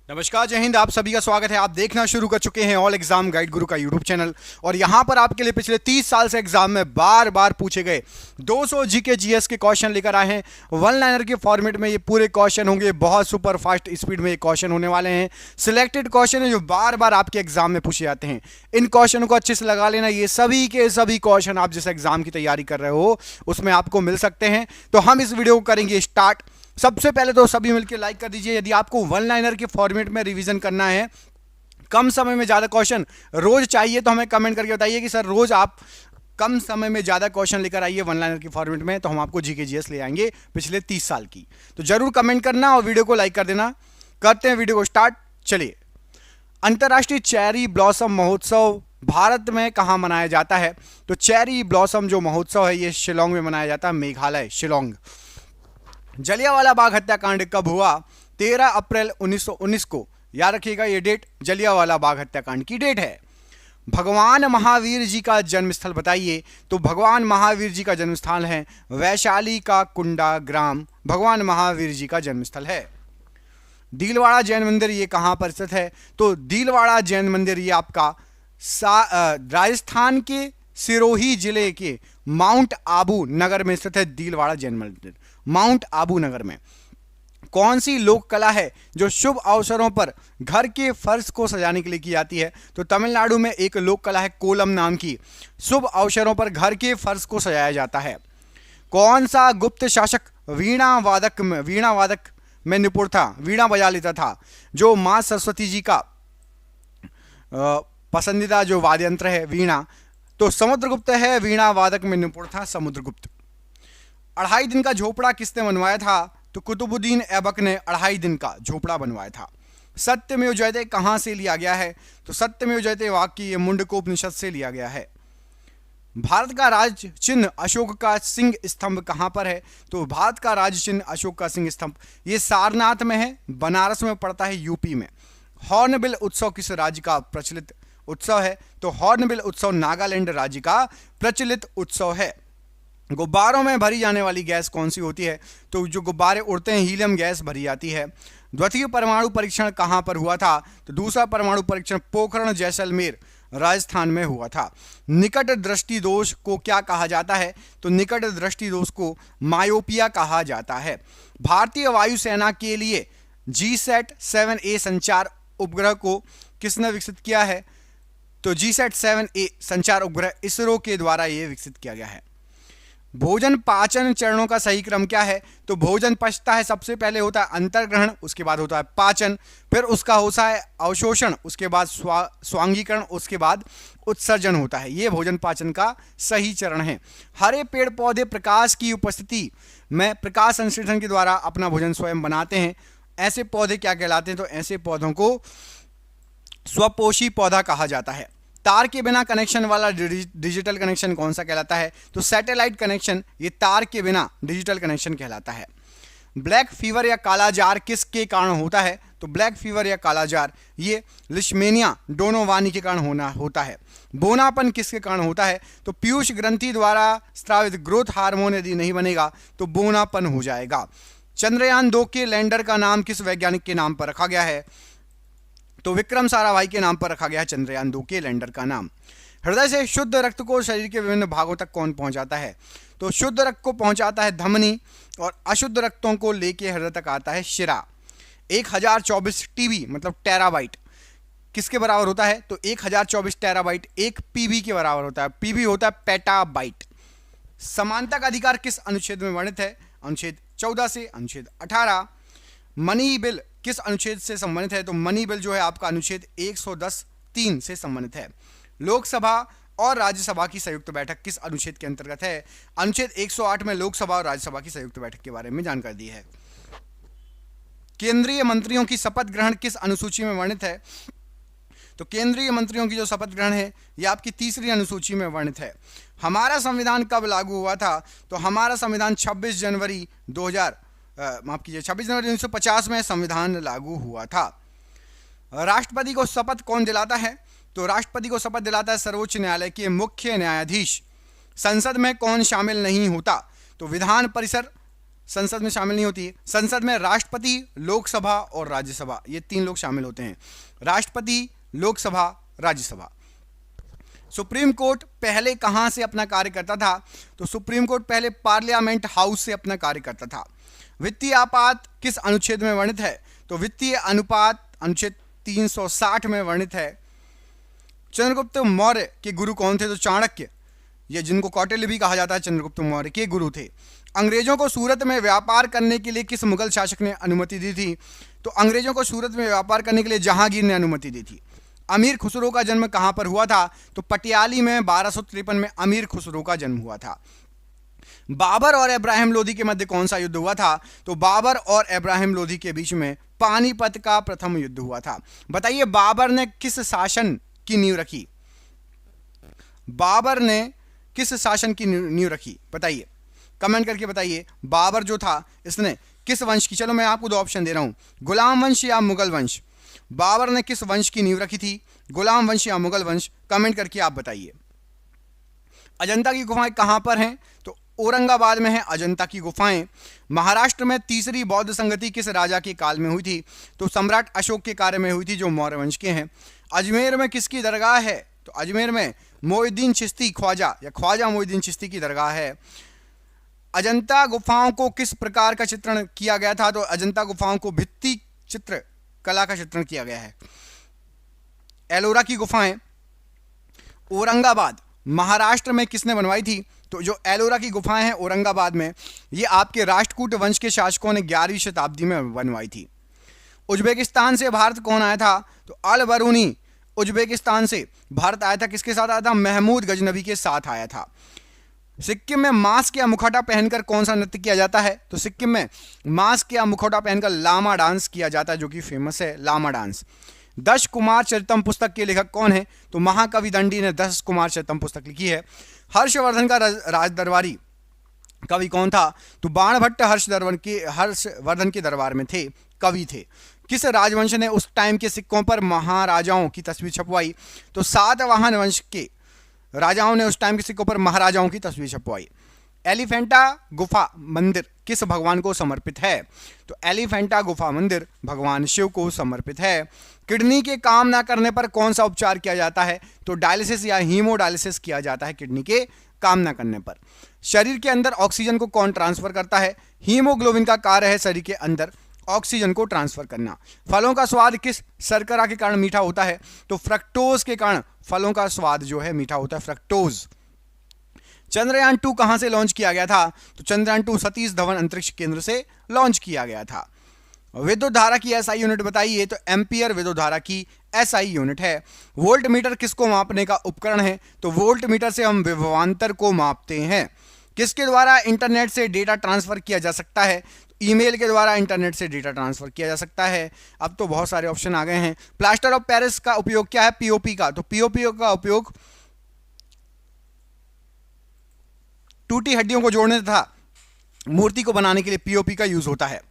नमस्कार, जय हिंद। आप सभी का स्वागत है। आप देखना शुरू कर चुके हैं ऑल एग्जाम गाइड गुरु का यूट्यूब चैनल और यहां पर आपके लिए पिछले 30 साल से एग्जाम में बार बार पूछे गए 200 जीके जीएस के क्वेश्चन लेकर आए हैं। वन लाइनर के फॉर्मेट में ये पूरे क्वेश्चन होंगे। बहुत सुपर फास्ट स्पीड में ये क्वेश्चन होने वाले हैं। सिलेक्टेड क्वेश्चन है जो बार बार आपके एग्जाम में पूछे जाते हैं। इन क्वेश्चनों को अच्छे से लगा लेना। ये सभी के सभी क्वेश्चन आप जिस एग्जाम की तैयारी कर रहे हो उसमें आपको मिल सकते हैं। तो हम इस वीडियो को करेंगे स्टार्ट। सबसे पहले तो सभी मिलकर लाइक कर दीजिए। यदि आपको वन लाइनर के फॉर्मेट में रिवीजन करना है, कम समय में ज्यादा क्वेश्चन रोज चाहिए, तो हमें कमेंट करके बताइए कि सर रोज आप कम समय में ज्यादा क्वेश्चन लेकर आइए वन लाइनर के फॉर्मेट में, तो हम आपको जीके जीएस ले आएंगे पिछले 30 साल की। तो जरूर कमेंट करना और वीडियो को लाइक कर देना। करते हैं वीडियो को स्टार्ट। चलिए, अंतर्राष्ट्रीय चेरी ब्लॉसम महोत्सव भारत में कहां मनाया जाता है? तो चेरी ब्लॉसम जो महोत्सव है ये शिलोंग में मनाया जाता है, मेघालय, शिलोंग। जलियांवाला बाग हत्याकांड कब हुआ? 13 अप्रैल 1919 को। याद रखिएगा ये डेट जलियांवाला बाग हत्याकांड की डेट है। भगवान महावीर जी का जन्मस्थल बताइए। तो भगवान महावीर जी का जन्मस्थल है वैशाली का कुंडा ग्राम। भगवान महावीर जी का जन्मस्थल है। दीलवाड़ा जैन मंदिर ये कहां पर स्थित है? तो दीलवाड़ा जैन मंदिर ये आपका राजस्थान के सिरोही जिले के माउंट आबू नगर में स्थित है। दीलवाड़ा जैन मंदिर माउंट आबू नगर में। कौन सी लोक कला है जो शुभ अवसरों पर घर के फर्श को सजाने के लिए की जाती है? तो तमिलनाडु में एक लोक कला है कोलम नाम की। शुभ अवसरों पर घर के फर्श को सजाया जाता है। कौन सा गुप्त शासक वीणा वादक में निपुण था, वीणा बजा लेता था, जो मां सरस्वती जी का पसंदीदा जो वाद्य यंत्र है वीणा? तो समुद्रगुप्त है, वीणा वादक में निपुण था समुद्रगुप्त। 2.5 दिन का झोपड़ा किसने बनवाया था? तो कुतुबुद्दीन ऐबक ने 2.5 दिन का झोपड़ा बनवाया था। सत्यमेव जयते कहां से लिया गया है? तो सत्यमेव जयते वाक्य ये मुंडकोपनिषद से लिया गया है। भारत का राज चिन्ह अशोक का सिंह स्तंभ कहां पर है? तो भारत का राज चिन्ह अशोक का सिंह स्तंभ ये सारनाथ में है, बनारस में पड़ता है, यूपी में। हॉर्नबिल उत्सव किस राज्य का प्रचलित उत्सव है? तो हॉर्नबिल उत्सव नागालैंड राज्य का प्रचलित उत्सव है। गुब्बारों में भरी जाने वाली गैस कौन सी होती है? तो जो गुब्बारे उड़ते हैं हीलियम गैस भरी जाती है। द्वितीय परमाणु परीक्षण कहां पर हुआ था? तो दूसरा परमाणु परीक्षण पोखरण जैसलमेर राजस्थान में हुआ था। निकट दृष्टि दोष को क्या कहा जाता है? तो निकट दृष्टि दोष को मायोपिया कहा जाता है। भारतीय वायुसेना के लिए GSAT-7A संचार उपग्रह को किसने विकसित किया है? तो GSAT-7A संचार उपग्रह इसरो के द्वारा यह विकसित किया गया है। भोजन पाचन चरणों का सही क्रम क्या है? तो भोजन पचता है, सबसे पहले होता है अंतर्ग्रहण, उसके बाद होता है पाचन, फिर उसका होता है अवशोषण, उसके बाद स्वांगीकरण, उसके बाद उत्सर्जन होता है। यह भोजन पाचन का सही चरण है। हरे पेड़ पौधे प्रकाश की उपस्थिति में प्रकाश संश्लेषण के द्वारा अपना भोजन स्वयं बनाते हैं। ऐसे पौधे क्या कहलाते हैं? तो ऐसे पौधों को स्वपोषी पौधा कहा जाता है। तार के बिना कनेक्शन वाला डिजिटल कनेक्शन कौन सा कहलाता है? तो सैटेलाइट कनेक्शन ये तार के बिना डिजिटल कनेक्शन कहलाता है। ब्लैक फीवर या कालाजार किसके कारण होता है? तो ब्लैक फीवर या कालाजार ये लिशमेनिया डोनोवानी के कारण होता है। बोनापन किसके कारण होता है? तो पीयूष ग्रंथि द्वारा स्रावित ग्रोथ हार्मोन यदि नहीं बनेगा तो बोनापन हो जाएगा। चंद्रयान 2 के लैंडर का नाम किस वैज्ञानिक के नाम पर रखा गया है? तो विक्रम साराभाई के नाम पर रखा गया है चंद्रयान 2 के लैंडर का नाम। हृदय से शुद्ध रक्त को शरीर के विभिन्न भागों तक कौन पहुंचाता है? तो शुद्ध रक्त को पहुंचाता है धमनी और अशुद्ध रक्तों को लेके हृदय तक आता है शिरा। 1024 टीबी मतलब टेराबाइट किसके बराबर होता है? तो 1024 टेराबाइट 1 पीबी के बराबर होता है। पीबी होता है पेटाबाइट। समानता का अधिकार किस अनुच्छेद में वर्णित है? अनुच्छेद 14 से अनुच्छेद 18। मनी बिल किस अनुच्छेद से संबंधित है? तो मनी बिल जो है आपका अनुच्छेद 110(3) से संबंधित है। लोकसभा और राज्यसभा की संयुक्त बैठक किस अनुच्छेद के अंतर्गत है? अनुच्छेद 108 में लोकसभा और राज्यसभा की संयुक्त बैठक के बारे में जानकारी दी है। केंद्रीय मंत्रियों की शपथ ग्रहण किस अनुसूची में वर्णित है? तो केंद्रीय मंत्रियों की जो शपथ ग्रहण है यह आपकी 3री अनुसूची में वर्णित है। हमारा संविधान कब लागू हुआ था? तो हमारा संविधान 26 जनवरी 1950 में संविधान लागू हुआ था। राष्ट्रपति को शपथ कौन दिलाता है? तो राष्ट्रपति को शपथ दिलाता है सर्वोच्च न्यायालय के मुख्य न्यायाधीश। संसद में कौन शामिल नहीं होता? तो विधान परिषद संसद में शामिल नहीं होती है। संसद में राष्ट्रपति, लोकसभा और राज्यसभा, ये 3 लोग शामिल होते हैं। राष्ट्रपति, लोकसभा, राज्यसभा। सुप्रीम कोर्ट पहले कहां से अपना कार्य करता था? तो सुप्रीम कोर्ट पहले पार्लियामेंट हाउस से अपना कार्य करता था। वित्तीय आपात किस अनुच्छेद में वर्णित है? तो वित्तीय अनुपात अनुच्छेद 360 में वर्णित है। चंद्रगुप्त मौर्य के गुरु कौन थे? तो चाणक्य, ये जिनको कौटिल्य भी कहा जाता है, चंद्रगुप्त मौर्य के गुरु थे। अंग्रेजों को सूरत में व्यापार करने के लिए किस मुगल शासक ने अनुमति दी थी? तो अंग्रेजों को सूरत में व्यापार करने के लिए जहांगीर ने अनुमति दी थी। अमीर खुसरो का जन्म कहां पर हुआ था? तो पटियाली में 1253 में अमीर खुसरो का जन्म हुआ था। बाबर और इब्राहिम लोदी के मध्य कौन सा युद्ध हुआ था? तो बाबर और इब्राहिम लोदी के बीच में पानीपत का प्रथम युद्ध हुआ था। बताइए बाबर ने किस शासन की नींव रखी? बाबर ने किस शासन की नींव रखी? बताइए, कमेंट करके बताइए। बाबर जो था इसने किस वंश की, चलो मैं आपको 2 ऑप्शन दे रहा हूं, गुलाम वंश या मुगल वंश। बाबर ने किस वंश की नींव रखी थी? गुलाम वंश या मुगल वंश? कमेंट करके आप बताइए। अजंता की गुफाएं कहां पर हैं? तो औरंगाबाद में है अजंता की गुफाएं। महाराष्ट्र में तीसरी बौद्ध संगति किस राजा के काल में हुई थी? तो सम्राट अशोक के कार्य में हुई थी, जो मौर्य वंश के हैं। अजमेर में किसकी दरगाह है? तो अजमेर में मोइनुद्दीन चिश्ती ख्वाजा या ख्वाजा मोइनुद्दीन चिश्ती की दरगाह है। अजंता गुफाओं को किस प्रकार का चित्रण किया गया था? तो अजंता गुफाओं को भित्ति चित्र कला का चित्रण किया गया है। एलोरा की गुफाएं औरंगाबाद महाराष्ट्र में किसने बनवाई थी? तो जो एलोरा की गुफाएं हैं औरंगाबाद में, ये आपके राष्ट्रकूट वंश के शासकों ने 11वीं शताब्दी में बनवाई थी। उज्बेकिस्तान से भारत कौन आया था? तो अल बरूनी उज्बेकिस्तान से भारत आया था। किसके साथ आया था? महमूद गजनवी के साथ आया था। सिक्किम में मास्क या मुखौटा पहनकर कौन सा नृत्य किया जाता है? तो सिक्किम में मास्क या मुखौटा पहनकर लामा डांस किया जाता है, जो कि फेमस है लामा डांस। 10 कुमार चरितम पुस्तक के लेखक कौन है? तो महाकवि दंडी ने 10 कुमार चरितम पुस्तक लिखी है। हर्षवर्धन का राजदरबारी कवि कौन था? तो बाणभट्ट हर्षवर्धन के दरबार में थे, कवि थे। किस राजवंश ने उस टाइम के सिक्कों पर महाराजाओं की तस्वीर छपवाई? तो सातवाहन वंश के राजाओं ने उस टाइम के सिक्कों पर महाराजाओं की तस्वीर छपवाई। एलिफेंटा गुफा मंदिर किस भगवान को समर्पित है? तो एलिफेंटा गुफा मंदिर भगवान शिव को समर्पित है। किडनी के काम ना करने पर कौन सा उपचार किया जाता है? तो डायलिसिस या हीमोडायलिसिस किया जाता है किडनी के काम ना करने पर। शरीर के अंदर ऑक्सीजन को कौन ट्रांसफर करता है? हीमोग्लोबिन का कार्य है शरीर के अंदर ऑक्सीजन को ट्रांसफर करना। फलों का स्वाद किस शर्करा के कारण मीठा होता है? तो फ्रक्टोज के कारण फलों का स्वाद जो है मीठा होता है, फ्रक्टोज। चंद्रयान 2 कहां से लॉन्च किया गया था? तो चंद्रयान 2 सतीश धवन अंतरिक्ष केंद्र से लॉन्च किया गया था। विद्युत धारा की एसआई यूनिट बताइए। तो एम्पियर विद्युत धारा की एसआई यूनिट है। वोल्ट मीटर किसको मापने का उपकरण है? तो वोल्ट मीटर से हम विभवांतर को मापते हैं। किसके द्वारा इंटरनेट से डेटा ट्रांसफर किया जा सकता है? ईमेल के द्वारा इंटरनेट से डेटा ट्रांसफर किया जा सकता है। अब तो बहुत सारे ऑप्शन आ गए हैं। प्लास्टर ऑफ पेरिस का उपयोग क्या है? पीओपी का। तो पीओपी का उपयोग टूटी हड्डियों को जोड़ने तथा मूर्ति को बनाने के लिए पीओपी का यूज होता है।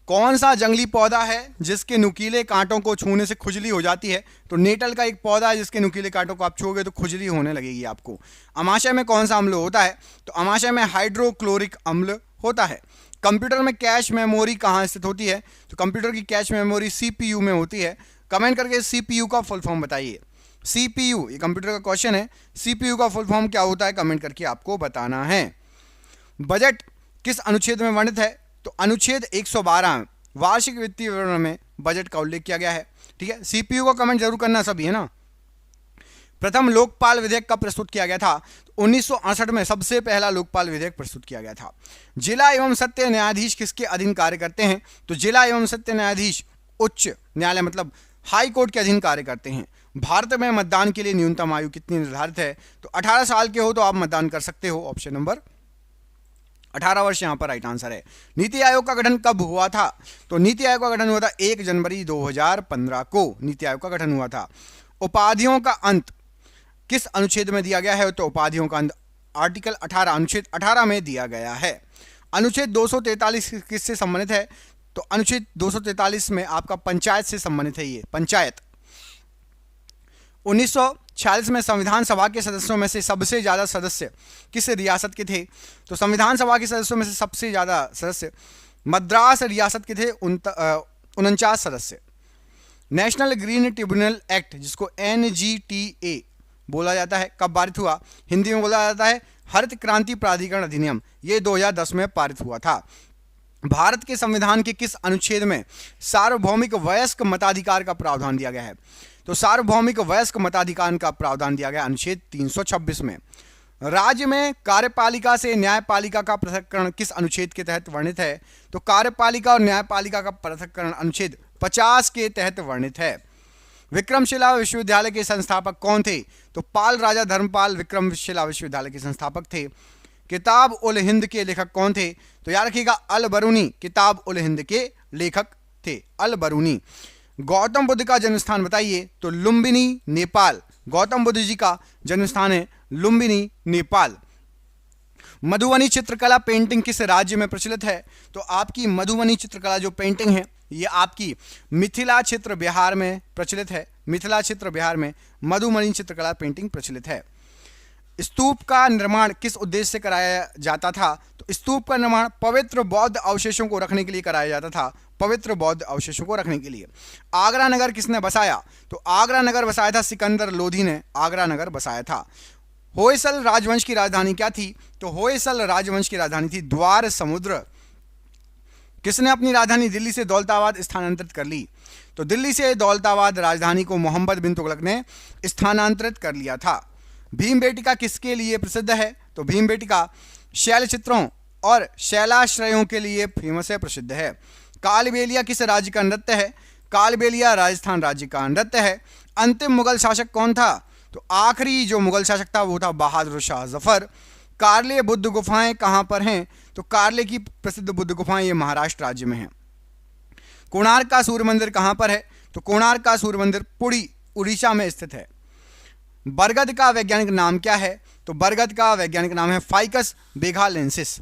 कौन सा जंगली पौधा है जिसके नुकीले कांटों को छूने से खुजली हो जाती है? तो नेटल का एक पौधा है जिसके नुकीले कांटों को आप छूओगे तो खुजली होने लगेगी आपको। अमाशय में कौन सा अम्ल होता है? तो अमाशय में हाइड्रोक्लोरिक अम्ल होता है। कंप्यूटर में कैश मेमोरी कहाँ स्थित होती है? तो कंप्यूटर की कैश मेमोरी सीपीयू में होती है। कमेंट करके सीपीयू का फुल फॉर्म बताइए। सीपीयू, ये कंप्यूटर का क्वेश्चन है। सीपीयू का फुल फॉर्म क्या होता है? कमेंट करके आपको बताना है। बजट किस अनुच्छेद में वर्णित है? तो अनुच्छेद 112 वार्षिक वित्तीय विवरण में बजट का उल्लेख किया गया है। ठीक है, सीपीयू का कमेंट जरूर करना सभी, है ना। प्रथम लोकपाल विधेयक कब प्रस्तुत किया गया था? 1968 में सबसे पहला लोकपाल विधेयक प्रस्तुत किया गया था। जिला एवं सत्य न्यायाधीश किसके अधीन कार्य करते हैं? तो जिला एवं सत्य न्यायाधीश उच्च न्यायालय मतलब हाई कोर्ट के अधीन कार्य करते हैं। भारत में मतदान के लिए न्यूनतम आयु कितनी निर्धारित है? तो 18 साल के हो तो आप मतदान कर सकते हो। ऑप्शन नंबर 18 वर्ष यहां पर राइट आंसर है। नीति आयोग का गठन कब हुआ था? तो नीति आयोग का गठन हुआ था 1 जनवरी 2015 को नीति आयोग का गठन हुआ था। उपाधियों का अंत किस अनुच्छेद में दिया गया है? तो उपाधियों का अंत आर्टिकल 18 अनुच्छेद 18 में दिया गया है। अनुच्छेद 243 किससे संबंधित है? तो अनुच्छेद 243 में आपका पंचायत से संबंधित है। ये पंचायत 46 में संविधान सभा के सदस्यों में से सबसे ज़्यादा सदस्य किस रियासत के थे? तो संविधान सभा के सदस्यों में से सबसे ज़्यादा सदस्य मद्रास रियासत के थे, 49 सदस्य। नेशनल ग्रीन ट्रिब्यूनल एक्ट, जिसको NGTA बोला जाता है, कब पारित हुआ? हिंदी में बोला जाता है हरित क्रांति प्राधिकरण अधिनियम। ये 2010 में पारित हुआ था। भारत के संविधान के किस अनुच्छेद में सार्वभौमिक वयस्क मताधिकार का प्रावधान दिया गया है? तो सार्वभौमिक वयस्क मताधिकार का प्रावधान दिया गया अनुच्छेद 326 में। राज्य में कार्यपालिका से न्यायपालिका का पृथक्करण किस अनुच्छेद के तहत वर्णित है? तो कार्यपालिका और न्यायपालिका का पृथक्करण अनुच्छेद 50 के तहत वर्णित है। विक्रमशिला विश्वविद्यालय के संस्थापक कौन थे? तो पाल राजा धर्मपाल विक्रमशिला विश्वविद्यालय के संस्थापक थे। किताब उल हिंद के लेखक कौन थे? तो याद रखिएगा अल बरूनी किताब उल हिंद के लेखक थे, अल बरूनी। गौतम बुद्ध का जन्म स्थान बताइए? तो लुम्बिनी, नेपाल। गौतम बुद्ध जी का जन्म स्थान है लुम्बिनी, नेपाल। मधुबनी चित्रकला पेंटिंग किस राज्य में प्रचलित है? तो आपकी मधुबनी चित्रकला जो पेंटिंग है ये आपकी मिथिला क्षेत्र बिहार में प्रचलित है। मिथिला क्षेत्र बिहार में मधुबनी चित्रकला पेंटिंग प्रचलित है। स्तूप का निर्माण किस उद्देश्य से कराया जाता था? तो स्तूप का निर्माण पवित्र बौद्ध अवशेषों को रखने के लिए कराया जाता था, पवित्र बौद्ध अवशेषों को रखने के लिए। आगरा नगर किसने बसाया? तो आगरा नगर बसाया था सिकंदर लोधी ने आगरा नगर बसाया था। होयसल राजवंश की राजधानी क्या थी? तो होयसल राजवंश की राजधानी थी द्वार समुद्र। किसने अपनी राजधानी दिल्ली से दौलताबाद स्थानांतरित कर ली? तो दिल्ली से दौलताबाद राजधानी को मोहम्मद बिन तुगलक ने स्थानांतरित कर लिया था। भीमबेटिका किसके लिए प्रसिद्ध है? तो भीमबेटिका शैल चित्रों और शैलाश्रयों के लिए फेमस है, प्रसिद्ध है। कालबेलिया किस राज्य का नृत्य है? कालबेलिया राजस्थान राज्य का नृत्य है। अंतिम मुगल शासक कौन था? तो आखिरी जो मुगल शासक था वो था बहादुर शाह जफर। कार्ले बुद्ध गुफाएं कहां पर हैं? तो कार्ले की प्रसिद्ध बुद्ध गुफाएं ये महाराष्ट्र राज्य में हैं। कोणार्क का सूर्य मंदिर कहां पर है? तो कोणार्क का सूर्य मंदिर पुरी, उड़ीसा में स्थित है। बरगद का वैज्ञानिक नाम क्या है? तो बरगद का वैज्ञानिक नाम है फाइकस बेगालेंसिस।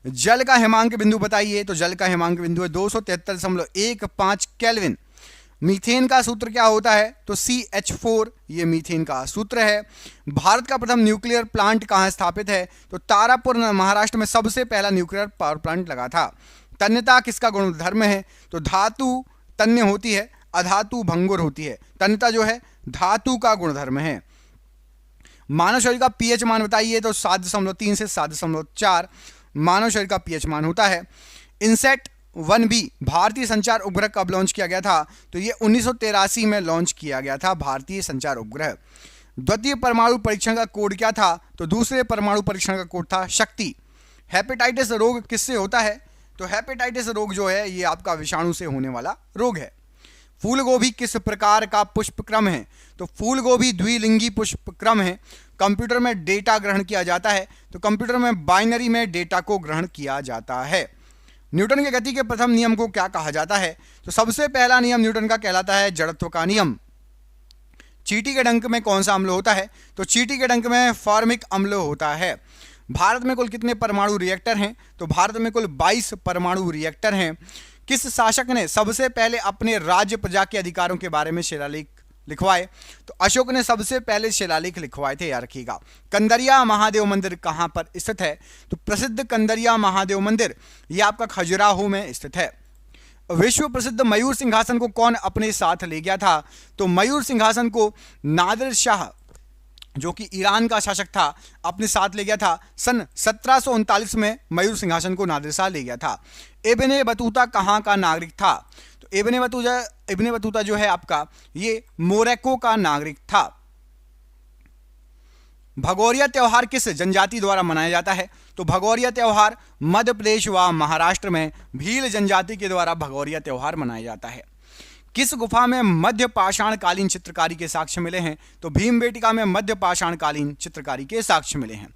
जल का हिमांक बिंदु बताइए? तो जल का हिमांक बिंदु है 273.15 केल्विन। मीथेन का सूत्र क्या होता है? तो CH4 ये मीथेन का सूत्र है। भारत का प्रथम न्यूक्लियर प्लांट कहाँ स्थापित है? तो तारापुर महाराष्ट्र में सबसे पहला न्यूक्लियर पावर प्लांट लगा था। तन्यता किसका गुणधर्म है? तो धातु तन्य होती है, अधातु भंगुर होती है। तन्यता जो है धातु का गुणधर्म है। मानव शरीर का pH मान बताइए? तो 7.3 से 7.4 मानव शरीर का pH मान होता है। इनसेट 1B भारतीय संचार उपग्रह कब लॉन्च किया गया था? तो ये 1983 में लॉन्च किया गया था भारतीय संचार उपग्रह। द्वितीय परमाणु परीक्षण का कोड क्या था? तो दूसरे परमाणु परीक्षण का कोड था शक्ति। हेपेटाइटिस रोग किससे होता है? तो हेपेटाइटिस रोग जो है ये आपका विषाणु से होने वाला रोग है। फूल गोभी किस प्रकार का पुष्प क्रम है? तो फूल गोभी द्विलिंगी पुष्प क्रम है। कंप्यूटर में डेटा ग्रहण किया जाता है, तो कंप्यूटर में बाइनरी में डेटा को ग्रहण किया जाता है। न्यूटन के गति के प्रथम नियम को क्या कहा जाता है? तो सबसे पहला नियम न्यूटन का कहलाता है जड़त्व का नियम। चींटी के डंक में कौन सा अम्ल होता है? तो चींटी के डंक में फॉर्मिक अम्ल होता है। भारत में कुल कितने परमाणु रिएक्टर हैं? तो भारत में कुल 22 परमाणु रिएक्टर हैं। किस शासक ने सबसे पहले अपने राज्य प्रजा के अधिकारों के बारे में शिलालेख लिखवाए? तो अशोक ने सबसे पहले शिलालेख लिखवाए थे, याद रखिएगा। कंदरिया महादेव मंदिर कहां पर स्थित है? तो प्रसिद्ध कंदरिया महादेव मंदिर ये आपका खजुराहो में स्थित है। विश्व प्रसिद्ध मयूर सिंहासन को कौन अपने साथ ले गया था? तो मयूर सिंहासन को नादिर शाह जो कि ईरान का शासक था अपने साथ ले गया था। सन 1739 में मयूर सिंहासन को नादिर शाह ले गया था। इब्ने बतूता कहाँ का नागरिक था? तो इब्ने बतूता जो है आपका ये मोरक्को का नागरिक था। भगोरिया त्योहार किस जनजाति द्वारा मनाया जाता है? तो भगोरिया त्योहार मध्य प्रदेश व महाराष्ट्र में भील जनजाति के द्वारा भगोरिया त्योहार मनाया जाता है। किस गुफा में मध्य पाषाणकालीन चित्रकारी के साक्ष्य मिले हैं? तो भीमबेटिका में मध्य पाषाणकालीन चित्रकारी के साक्ष्य मिले हैं।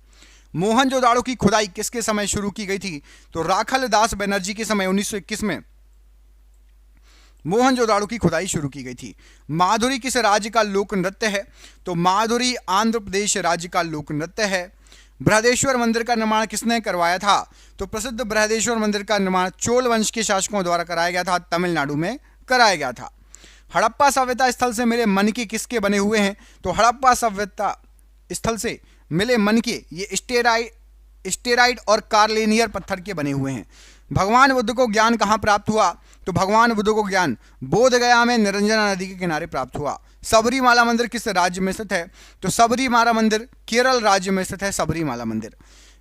मोहनजोदाड़ो की खुदाई किसके समय शुरू की गई थी? तो राखल दास बनर्जी के समय 1921 में मोहनजोदाड़ो की खुदाई शुरू की गई थी। माधुरी किस राज्य का लोक नृत्य है? तो माधुरी आंध्र प्रदेश राज्य का लोक नृत्य है। बृहदेश्वर मंदिर का निर्माण किसने करवाया था? तो प्रसिद्ध बृहदेश्वर मंदिर का निर्माण चोल वंश के शासकों द्वारा कराया गया था, तमिलनाडु में कराया गया था। हड़प्पा सभ्यता स्थल से मिले मन के किसके बने हुए हैं? तो हड़प्पा सभ्यता स्थल से मिले मन के ये स्टेराइड और कार्लेनियर पत्थर के बने हुए हैं। भगवान बुद्ध को ज्ञान कहाँ प्राप्त हुआ? तो भगवान बुद्ध को ज्ञान बोध गया में निरंजना नदी के किनारे प्राप्त हुआ। सबरीमाला मंदिर किस राज्य में स्थित है? तो सबरीमाला मंदिर केरल राज्य में स्थित है। सबरीमाला मंदिर।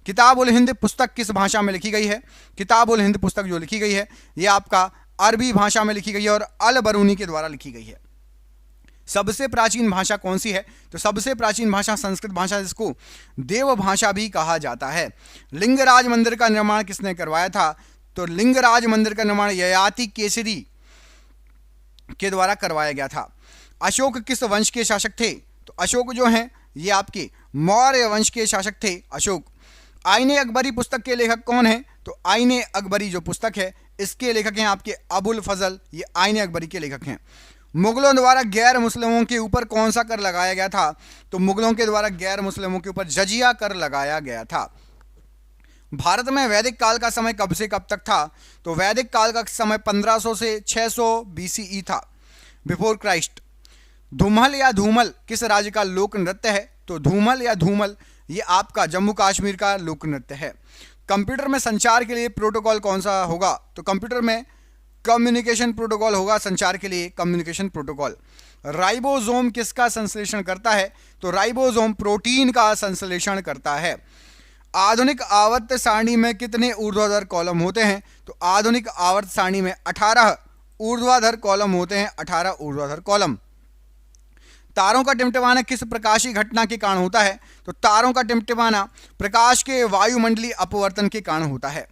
किताब उल हिंद पुस्तक किस भाषा में लिखी गई है? किताब उल हिंद पुस्तक जो लिखी गई है ये आपका अरबी भाषा में लिखी गई है और अल बरूनी के द्वारा लिखी गई है। सबसे प्राचीन भाषा कौन सी है? तो सबसे प्राचीन भाषा संस्कृत भाषा, जिसको देव भाषा भी कहा जाता है। लिंगराज मंदिर का निर्माण किसने करवाया था? तो लिंगराज मंदिर का निर्माण ययाति केसरी के द्वारा करवाया गया था। अशोक किस वंश के शासक थे? तो अशोक जो हैं ये आपके मौर्य वंश के शासक थे अशोक। आईने अकबरी पुस्तक के लेखक कौन है? तो आईने अकबरी जो पुस्तक है इसके लेखक हैं आपके अबुल फजल, ये आईने अकबरी के लेखक हैं। मुगलों द्वारा गैर मुस्लिमों के ऊपर कौन सा कर लगाया गया था? तो मुगलों के द्वारा गैर मुस्लिमों के ऊपर जजिया कर लगाया गया था। भारत में वैदिक काल का समय कब से कब तक था? तो वैदिक काल का समय 1500 से 600 BCE था, बिफोर क्राइस्ट। धूमल या धूमल किस राज्य का लोक नृत्य है? तो धूमल या धूमल ये आपका जम्मू कश्मीर का लोक नृत्य है। कंप्यूटर में संचार के लिए प्रोटोकॉल कौन सा होगा? तो कंप्यूटर में कम्युनिकेशन प्रोटोकॉल होगा, संचार के लिए कम्युनिकेशन प्रोटोकॉल। राइबोसोम किसका संश्लेषण करता है? तो राइबोसोम प्रोटीन का संश्लेषण करता है। आधुनिक आवर्त सारणी में कितने ऊर्ध्वाधर कॉलम होते हैं? तो आधुनिक आवर्त सारणी में 18 ऊर्ध्वाधर कॉलम होते हैं, 18 ऊर्ध्वाधर कॉलम। तारों का टिमटिमाना किस प्रकाशीय घटना के कारण होता है? तो तारों का टिमटिमाना प्रकाश के वायुमंडलीय अपवर्तन के कारण होता है।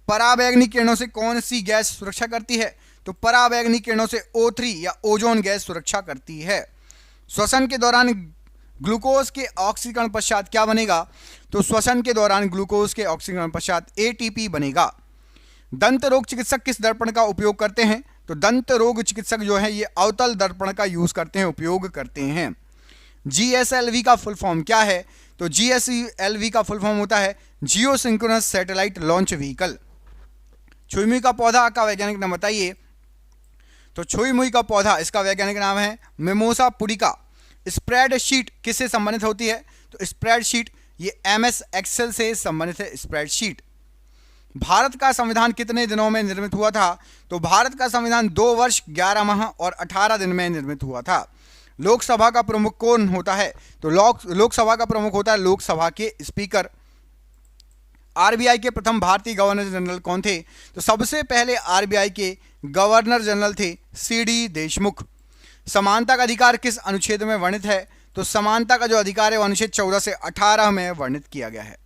पराबैंगनी किरणों से कौन सी गैस सुरक्षा करती है? तो पराबैंगनी किरणों से O3 या ओजोन गैस सुरक्षा करती है। श्वसन के दौरान ग्लूकोज के ऑक्सीकरण पश्चात क्या बनेगा? तो श्वसन के दौरान ग्लूकोज के ऑक्सीकरण पश्चात ATP बनेगा। दंत रोग चिकित्सक किस दर्पण का उपयोग करते हैं? तो दंत रोग चिकित्सक जो है ये अवतल दर्पण का यूज करते हैं, उपयोग करते हैं। GSLV का फुल फॉर्म क्या है? तो GSLV का फुल फॉर्म होता है जियो सिंक्रोनस सैटेलाइट लॉन्च व्हीकल। छुई मुई का पौधा का वैज्ञानिक नाम बताइए। तो छुई मुई का पौधा इसका वैज्ञानिक नाम है मिमोसा पुडिका। स्प्रेड शीट किससे संबंधित होती है? तो स्प्रेड शीट ये MS एक्सेल से संबंधित है। Spread sheet. भारत का संविधान कितने दिनों में निर्मित हुआ था? तो भारत का संविधान 2 वर्ष 11 माह और 18 दिन में निर्मित हुआ था। लोकसभा का प्रमुख कौन होता है? तो लोकसभा का प्रमुख होता है लोकसभा के स्पीकर। RBI के प्रथम भारतीय गवर्नर जनरल कौन थे? तो सबसे पहले RBI के गवर्नर जनरल थे CD देशमुख। समानता का अधिकार किस अनुच्छेद में वर्णित है? तो समानता का जो अधिकार है वो अनुच्छेद 14 से 18 में वर्णित किया गया है।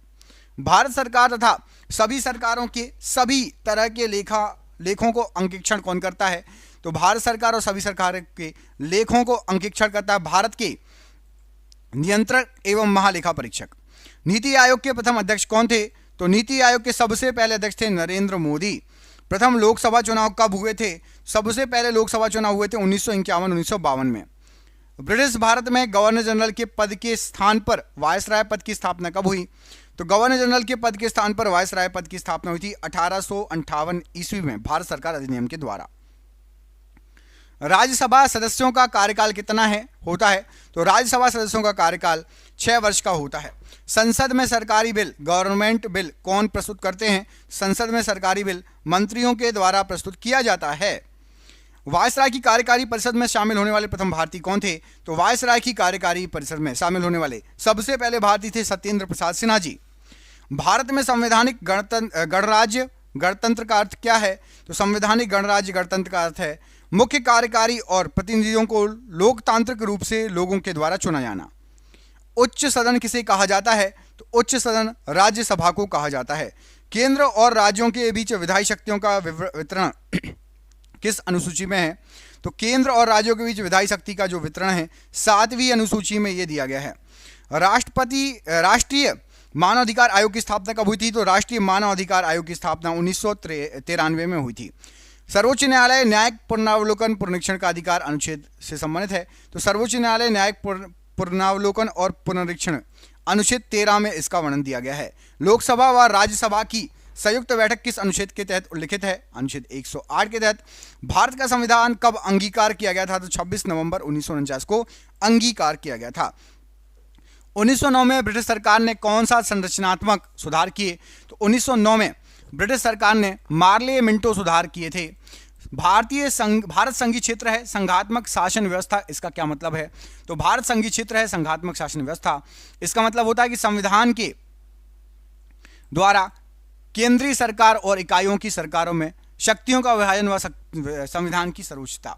भारत सरकार तथा सभी सरकारों के सभी तरह के लेखों को अंकेक्षण कौन करता है? तो भारत सरकार और सभी सरकार के लेखों को अंकेक्षण करता है भारत के नियंत्रक एवं महालेखा परीक्षक। नीति आयोग के प्रथम अध्यक्ष कौन थे? तो नीति आयोग के सबसे पहले अध्यक्ष थे नरेंद्र मोदी। प्रथम लोकसभा चुनाव कब हुए थे? सबसे पहले लोकसभा चुनाव हुए थे 1951-1952 में। ब्रिटिश भारत में गवर्नर जनरल के पद के स्थान पर वायसराय पद की स्थापना कब हुई? तो गवर्नर जनरल के पद के स्थान पर वायसराय पद की स्थापना हुई थी 1858 ईस्वी में भारत सरकार अधिनियम के द्वारा। राज्यसभा सदस्यों का कार्यकाल कितना होता है? तो राज्यसभा सदस्यों का कार्यकाल 6 वर्ष का होता है। संसद में सरकारी बिल, गवर्नमेंट बिल कौन प्रस्तुत करते हैं? संसद में सरकारी बिल मंत्रियों के द्वारा प्रस्तुत किया जाता है। वायसराय की कार्यकारी परिषद में शामिल होने वाले प्रथम भारतीय कौन थे? तो वायसराय की कार्यकारी परिषद में शामिल होने वाले सबसे पहले भारतीय थे सत्येंद्र प्रसाद सिन्हा जी। भारत में संवैधानिक गणराज्य गणतंत्र का अर्थ क्या है? तो संवैधानिक गणराज्य गणतंत्र का अर्थ है मुख्य कार्यकारी और प्रतिनिधियों को लोकतांत्रिक रूप से लोगों के द्वारा चुना जाना। उच्च सदन किसे कहा जाता है? तो उच्च सदन राज्यसभा को कहा जाता है। केंद्र और राज्यों के बीच विधायी शक्तियों का वितरण किस अनुसूची में है? तो केंद्र और राज्यों के बीच विधायी शक्ति का जो वितरण है 7वीं अनुसूची में यह दिया गया है। राष्ट्रीय मानव अधिकार आयोग की स्थापना कब हुई थी? तो राष्ट्रीय मानव अधिकार आयोग की स्थापना 1993 में हुई थी। सर्वोच्च न्यायालय न्यायिक पुनरावलोकन पुनरीक्षण का अधिकार अनुच्छेद से संबंधित है। तो सर्वोच्च न्यायालय न्यायिक पुनरावलोकन और पुनरीक्षण अनुच्छेद 13 में इसका वर्णन दिया गया है। लोकसभा व राज्यसभा की संयुक्त बैठक किस अनुच्छेद के तहत उल्लिखित है? अनुच्छेद 108 के तहत। भारत का संविधान कब अंगीकार किया गया था? तो 26 नवंबर 1949 को अंगीकार किया गया था। 1909 में ब्रिटिश सरकार ने कौन सा संरचनात्मक सुधार किए? तो 1909 में ब्रिटिश सरकार ने मार्ले मिंटो सुधार किए थे। भारत संघीय क्षेत्र है संघात्मक शासन व्यवस्था, इसका क्या मतलब है? तो भारत संघीय क्षेत्र है संघात्मक शासन व्यवस्था, इसका मतलब होता है कि संविधान के द्वारा केंद्रीय सरकार और इकाइयों की सरकारों में शक्तियों का विभाजन व संविधान की सर्वोच्चता।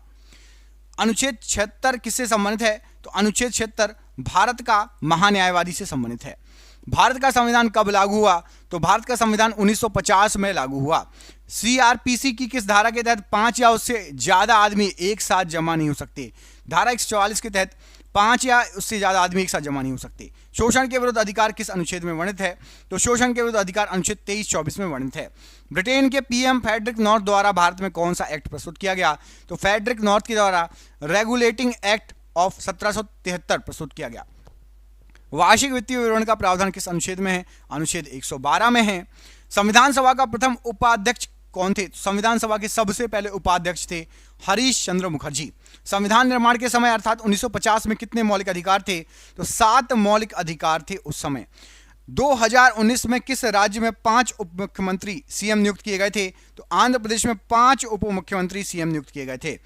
अनुच्छेद 76 किससे संबंधित है? तो अनुच्छेद 76 भारत का महान्यायवादी से संबंधित है। भारत का संविधान कब लागू हुआ? तो भारत का संविधान 1950 में लागू हुआ। सीआरपीसी की किस धारा के तहत 5 या उससे ज्यादा आदमी एक साथ जमा नहीं हो सकते? धारा 144 के तहत 5 या उससे ज्यादा आदमी एक साथ जमा नहीं हो सकते। शोषण के विरुद्ध अधिकार किस अनुच्छेद में वर्णित है? तो शोषण के विरुद्ध अधिकार अनुच्छेद 23-24 में वर्णित है। ब्रिटेन के पीएम फ्रेडरिक नॉर्थ द्वारा भारत में कौन सा एक्ट प्रस्तुत किया गया? तो फ्रेडरिक नॉर्थ के द्वारा रेगुलेटिंग एक्ट ऑफ 1773 प्रस्तुत किया गया। वार्षिक वित्तीय विवरण का प्रावधान किस अनुच्छेद में है? अनुच्छेद 112 में है। संविधान सभा का प्रथम उपाध्यक्ष कौन थे? संविधान सभा के सबसे पहले उपाध्यक्ष थे हरीश चंद्र मुखर्जी। संविधान निर्माण के समय अर्थात 1950 में कितने मौलिक अधिकार थे? तो 7 मौलिक अधिकार थे उस समय। 2019 में किस राज्य में 5 उप मुख्यमंत्री सीएम नियुक्त किए गए थे? तो आंध्र प्रदेश में 5 उप मुख्यमंत्री सीएम नियुक्त किए गए थे।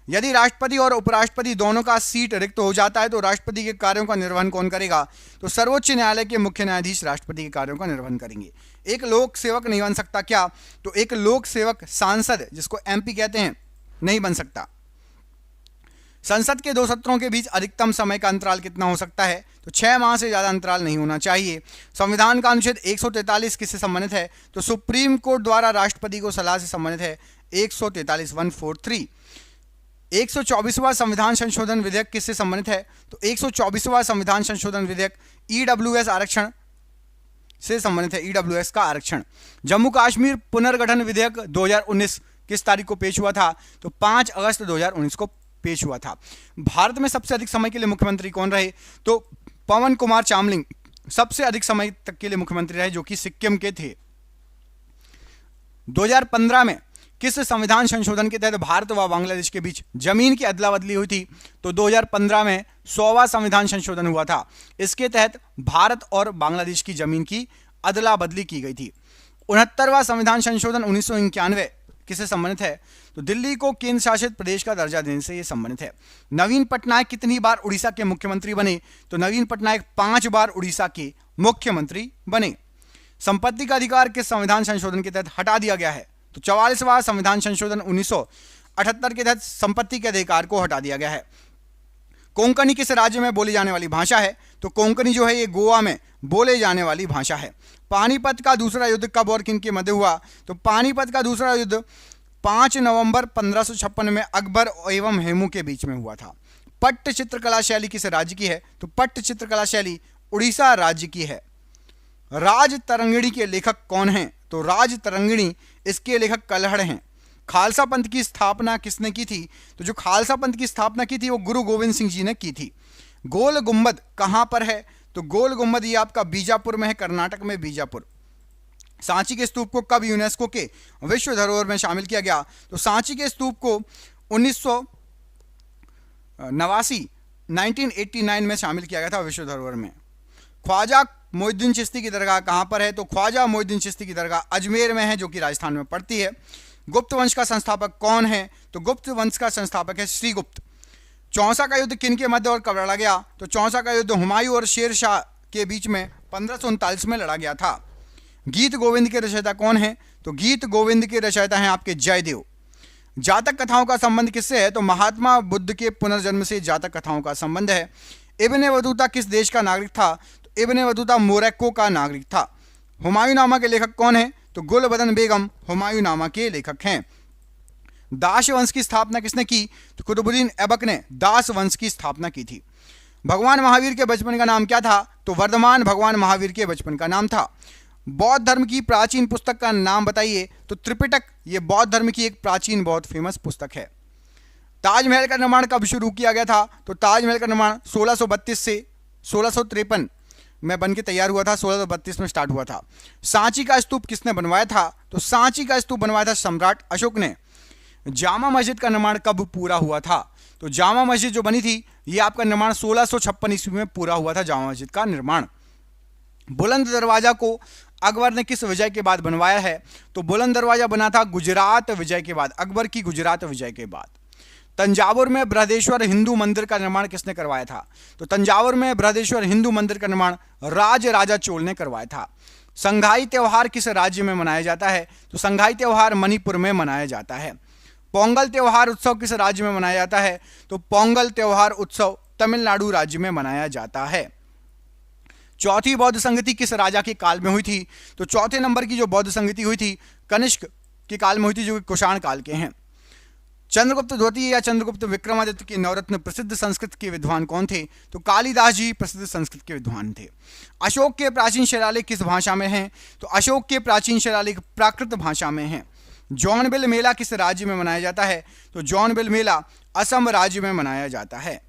यदि राष्ट्रपति और उपराष्ट्रपति दोनों का सीट रिक्त हो जाता है तो राष्ट्रपति के कार्यों का निर्वहन कौन करेगा? तो सर्वोच्च न्यायालय के मुख्य न्यायाधीश राष्ट्रपति के कार्यों का निर्वहन करेंगे। एक लोक सेवक नहीं बन सकता क्या? तो एक लोक सेवक सांसद, जिसको एमपी कहते हैं, नहीं बन सकता। संसद के 2 सत्रों के बीच अधिकतम समय का अंतराल कितना हो सकता है? तो 6 माह से ज्यादा अंतराल नहीं होना चाहिए। संविधान का अनुच्छेद 143 किससे संबंधित है? तो सुप्रीम कोर्ट द्वारा राष्ट्रपति को सलाह से संबंधित है। 143 143। 124वां संविधान संशोधन विधेयक किससे संबंधित है? तो 124वां संविधान संशोधन विधेयक ईडब्ल्यूएस आरक्षण से संबंधित है। ईडब्ल्यूएस का आरक्षण। जम्मू कश्मीर पुनर्गठन विधेयक 2019 किस तारीख को पेश हुआ था? तो 5 अगस्त 2019 को पेश हुआ था। भारत में सबसे अधिक समय के लिए मुख्यमंत्री कौन रहे? तो पवन कुमार चामलिंग सबसे अधिक समय तक के लिए मुख्यमंत्री रहे, जो कि सिक्किम के थे। 2015 में किस संविधान संशोधन के तहत भारत व बांग्लादेश के बीच जमीन की अदला बदली हुई थी? तो 2015 में 100वां संविधान संशोधन हुआ था। इसके तहत भारत और बांग्लादेश की जमीन की अदला बदली की गई थी। 69वां संविधान संशोधन 1991 किससे संबंधित है? तो दिल्ली को केंद्र शासित प्रदेश का दर्जा देने से यह संबंधित है। नवीन पटनायक कितनी बार उड़ीसा के मुख्यमंत्री बने? तो नवीन पटनायक 5 बार उड़ीसा के मुख्यमंत्री बने। संपत्ति का अधिकार किस संविधान संशोधन के तहत हटा दिया गया है? तो 44वां संविधान संशोधन 1978 के तहत संपत्ति के अधिकार को हटा दिया गया है। कोंकणी किस राज्य में बोली जाने वाली भाषा है? तो कोंकणी जो है ये गोवा में बोले जाने वाली भाषा है। पानीपत का दूसरा युद्ध कब और किन के मध्य हुआ? तो पानीपत का दूसरा युद्ध 5 नवंबर 1556 में अकबर एवं हेमू के बीच में हुआ था। पट्ट चित्रकला शैली किस राज्य की है? तो पट्ट चित्रकला शैली उड़ीसा राज्य की है। राज तरंगिणी के लेखक कौन हैं? तो राज तरंगिणी इसके लेखक कल्हड़ हैं। खालसा पंथ की स्थापना किसने की थी? तो जो खालसा पंथ की स्थापना की थी वो गुरु गोविंद सिंह जी ने की थी। गोल गुंबद कहां पर है? तो गोल गुंबद ये आपका बीजापुर में है, कर्नाटक में बीजापुर। सांची के स्तूप को कब यूनेस्को के विश्व धरोहर में शामिल किया गया? तो सांची के स्तूप को 1989 में शामिल किया गया था विश्व धरोहर में। ख्वाजा मोइनुद्दीन चिश्ती की दरगाह कहां पर है? तो ख्वाजा मोइनुद्दीन चिश्ती की दरगाह अजमेर में है, जो कि राजस्थान में पड़ती है। गुप्त वंश का संस्थापक कौन है? तो गुप्त वंश का संस्थापक है श्रीगुप्त। चौसा का युद्ध किन के मध्य और कब लड़ा गया? तो चौसा का युद्ध हुमायूं और शेर शाह के बीच में 1539 में लड़ा गया था। गीत गोविंद के रचयिता कौन है? तो गीत गोविंद के रचयिता हैं आपके जयदेव। जातक कथाओं का संबंध किससे है? तो महात्मा बुद्ध के पुनर्जन्म से जातक कथाओं का संबंध है। इब्ने बतूता किस देश का नागरिक था? तो इब्ने बतूता मोरक्को का नागरिक था। हुमायूंनामा के लेखक कौन है? तो गुलबदन बेगम हुमायूंनामा के लेखक हैं। दास वंश की स्थापना किसने की? तो कुतुबुद्दीन ऐबक ने दास वंश की स्थापना की थी। भगवान महावीर के बचपन का नाम क्या था? तो वर्धमान भगवान महावीर के बचपन का नाम था। बौद्ध धर्म की प्राचीन पुस्तक का नाम बताइए? तो त्रिपिटक ये बौद्ध धर्म की एक प्राचीन बहुत फेमस पुस्तक है। ताजमहल का निर्माण कब शुरू किया गया था? तो ताजमहल का निर्माण 1632 से 1653 में बन के तैयार हुआ था, 1632 में स्टार्ट हुआ था। सांची का स्तूप किसने बनवाया था? तो सांची का स्तूप बनवाया था सम्राट अशोक ने। जामा मस्जिद का निर्माण कब पूरा हुआ था? तो जामा मस्जिद जो बनी थी ये आपका निर्माण 1656 ईस्वी में पूरा हुआ था, जामा मस्जिद का निर्माण। बुलंद दरवाजा को अकबर ने किस विजय के बाद बनवाया है? तो बुलंद दरवाजा बना था गुजरात विजय के बाद, अकबर की गुजरात विजय के बाद। तंजावुर में बृहदेश्वर हिंदू मंदिर का निर्माण किसने करवाया था? तो तंजावुर में बृहदेश्वर हिंदू मंदिर का निर्माण राज राजा चोल ने करवाया था। संघाई त्योहार किस राज्य में मनाया जाता है? तो संघाई त्योहार मणिपुर में मनाया जाता है। पोंगल त्योहार उत्सव किस राज्य में मनाया जाता है? तो पोंगल त्योहार उत्सव तमिलनाडु राज्य में मनाया जाता है। चौथी बौद्ध संगति किस राजा के काल में हुई थी? तो चौथे नंबर की जो बौद्ध संगति हुई थी कनिष्क के काल में हुई थी, जो कि कुषाण काल के हैं। चंद्रगुप्त द्वितीय या चंद्रगुप्त विक्रमादित्य के नवरत्न प्रसिद्ध संस्कृत के विद्वान कौन थे? तो कालिदास जी प्रसिद्ध संस्कृत के विद्वान थे। अशोक के प्राचीन शिलालेख किस भाषा में हैं? तो अशोक के प्राचीन शिलालेख प्राकृत भाषा में हैं। जौनबिल मेला किस राज्य में मनाया जाता है? तो जौनबिल मेला असम राज्य में मनाया जाता है।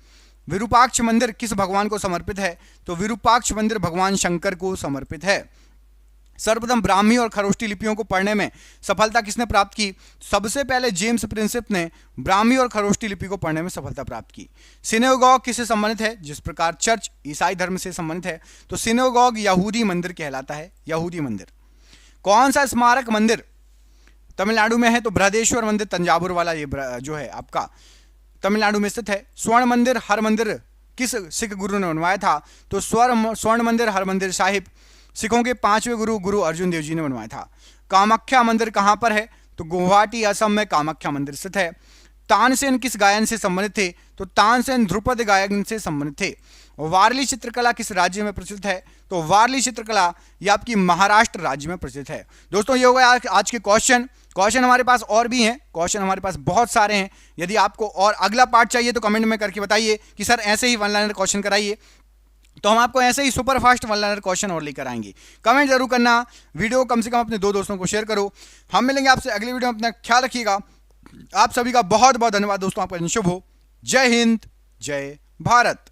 विरूपाक्ष मंदिर किस भगवान को समर्पित है? तो विरूपाक्ष मंदिर भगवान शंकर को समर्पित है। सर्वप्रथम ब्राह्मी और खरोष्टी लिपियों को पढ़ने में सफलता किसने प्राप्त की? सबसे पहले जेम्स प्रिंसिप ने ब्राह्मी और खरोष्टी लिपि को पढ़ने में सफलता प्राप्त की। सिनेगॉग किससे संबंधित है? जिस प्रकार चर्च ईसाई धर्म से संबंधित है, तो सिनेगॉग यहूदी मंदिर कहलाता है, यहूदी मंदिर। कौन सा स्मारक मंदिर तमिलनाडु में है? तो बृहदेश्वर मंदिर तंजावुर वाला ये जो है आपका तमिलनाडु में स्थित है। स्वर्ण मंदिर हर मंदिर किस सिख गुरु ने बनवाया था? तो स्वर्ण मंदिर हर मंदिर साहिब सिखों के 5वें गुरु गुरु अर्जुन देव जी ने बनवाया था। कामाख्या मंदिर कहां पर है? तो गुवाहाटी असम में कामाख्या मंदिर स्थित है। तानसेन किस गायन से संबंधित थे? तो तानसेन ध्रुपद गायन से संबंधित थे। वारली चित्रकला किस राज्य में प्रचलित है? तो वारली चित्रकला ये आपकी महाराष्ट्र राज्य में प्रचलित है। दोस्तों ये हो गया आज के क्वेश्चन हमारे पास और भी हैं, क्वेश्चन हमारे पास बहुत सारे हैं। यदि आपको और अगला पार्ट चाहिए तो कमेंट में करके बताइए कि सर ऐसे ही वन लाइनर क्वेश्चन कराइए, तो हम आपको ऐसे ही super fast one liner question और लेकर आएंगे। कमेंट जरूर करना, वीडियो कम से कम अपने 2 दोस्तों को शेयर करो। हम मिलेंगे आपसे अगली वीडियो में, अपना ख्याल रखिएगा। आप सभी का बहुत बहुत धन्यवाद दोस्तों, आपका दिन शुभ हो। जय हिंद, जय भारत।